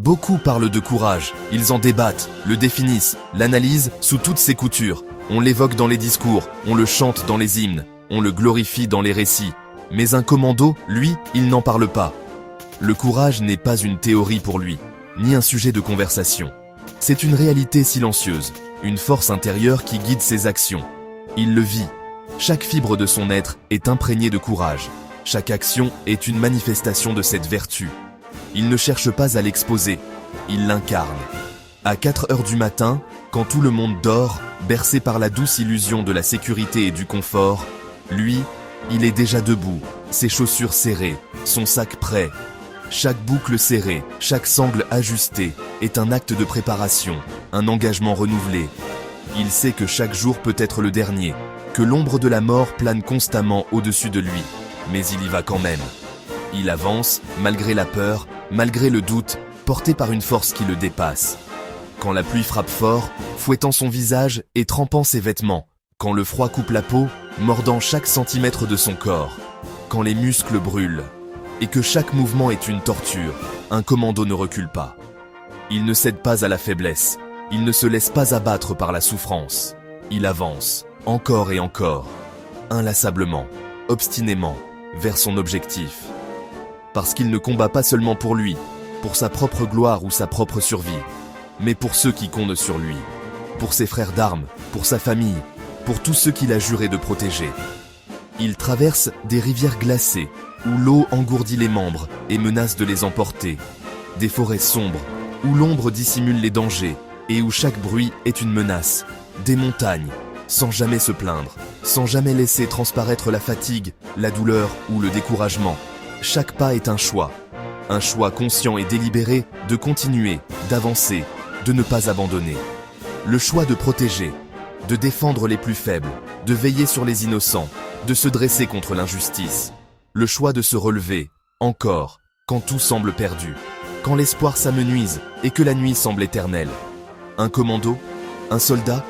Beaucoup parlent de courage, ils en débattent, le définissent, l'analysent sous toutes ses coutures. On l'évoque dans les discours, on le chante dans les hymnes, on le glorifie dans les récits. Mais un commando, lui, il n'en parle pas. Le courage n'est pas une théorie pour lui, ni un sujet de conversation. C'est une réalité silencieuse, une force intérieure qui guide ses actions. Il le vit. Chaque fibre de son être est imprégnée de courage. Chaque action est une manifestation de cette vertu. Il ne cherche pas à l'exposer, il l'incarne. À 4 heures du matin, quand tout le monde dort, bercé par la douce illusion de la sécurité et du confort, lui, il est déjà debout, ses chaussures serrées, son sac prêt. Chaque boucle serrée, chaque sangle ajustée est un acte de préparation, un engagement renouvelé. Il sait que chaque jour peut être le dernier, que l'ombre de la mort plane constamment au-dessus de lui, mais il y va quand même. Il avance, malgré la peur, malgré le doute, porté par une force qui le dépasse. Quand la pluie frappe fort, fouettant son visage et trempant ses vêtements, quand le froid coupe la peau, mordant chaque centimètre de son corps, quand les muscles brûlent, et que chaque mouvement est une torture, un commando ne recule pas. Il ne cède pas à la faiblesse, il ne se laisse pas abattre par la souffrance. Il avance, encore et encore, inlassablement, obstinément, vers son objectif. Parce qu'il ne combat pas seulement pour lui, pour sa propre gloire ou sa propre survie, mais pour ceux qui comptent sur lui, pour ses frères d'armes, pour sa famille, pour tous ceux qu'il a juré de protéger. Il traverse des rivières glacées, où l'eau engourdit les membres et menace de les emporter, des forêts sombres, où l'ombre dissimule les dangers et où chaque bruit est une menace, des montagnes, sans jamais se plaindre, sans jamais laisser transparaître la fatigue, la douleur ou le découragement. Chaque pas est un choix conscient et délibéré de continuer, d'avancer, de ne pas abandonner. Le choix de protéger, de défendre les plus faibles, de veiller sur les innocents, de se dresser contre l'injustice. Le choix de se relever, encore, quand tout semble perdu, quand l'espoir s'amenuise et que la nuit semble éternelle. Un commando, un soldat,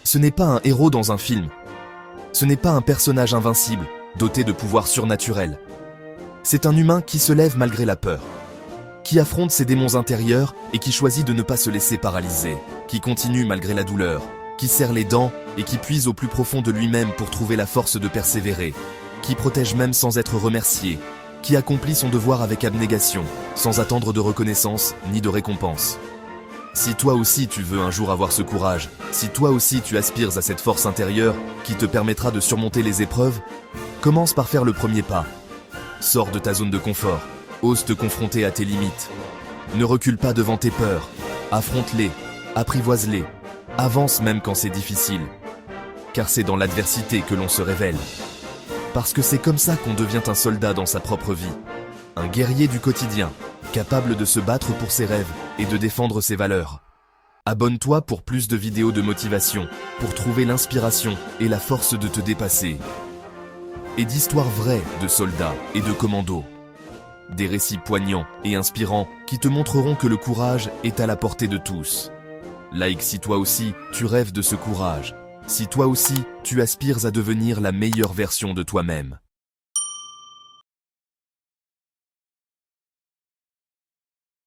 ce n'est pas un héros dans un film. Ce n'est pas un personnage invincible, doté de pouvoirs surnaturels. C'est un humain qui se lève malgré la peur, qui affronte ses démons intérieurs et qui choisit de ne pas se laisser paralyser, qui continue malgré la douleur, qui serre les dents et qui puise au plus profond de lui-même pour trouver la force de persévérer, qui protège même sans être remercié, qui accomplit son devoir avec abnégation, sans attendre de reconnaissance ni de récompense. Si toi aussi tu veux un jour avoir ce courage, si toi aussi tu aspires à cette force intérieure qui te permettra de surmonter les épreuves, commence par faire le premier pas. Sors de ta zone de confort, ose te confronter à tes limites. Ne recule pas devant tes peurs, affronte-les, apprivoise-les, avance même quand c'est difficile. Car c'est dans l'adversité que l'on se révèle. Parce que c'est comme ça qu'on devient un soldat dans sa propre vie. Un guerrier du quotidien, capable de se battre pour ses rêves et de défendre ses valeurs. Abonne-toi pour plus de vidéos de motivation, pour trouver l'inspiration et la force de te dépasser. Et d'histoires vraies de soldats et de commandos. Des récits poignants et inspirants qui te montreront que le courage est à la portée de tous. Like si toi aussi tu rêves de ce courage. Si toi aussi tu aspires à devenir la meilleure version de toi-même.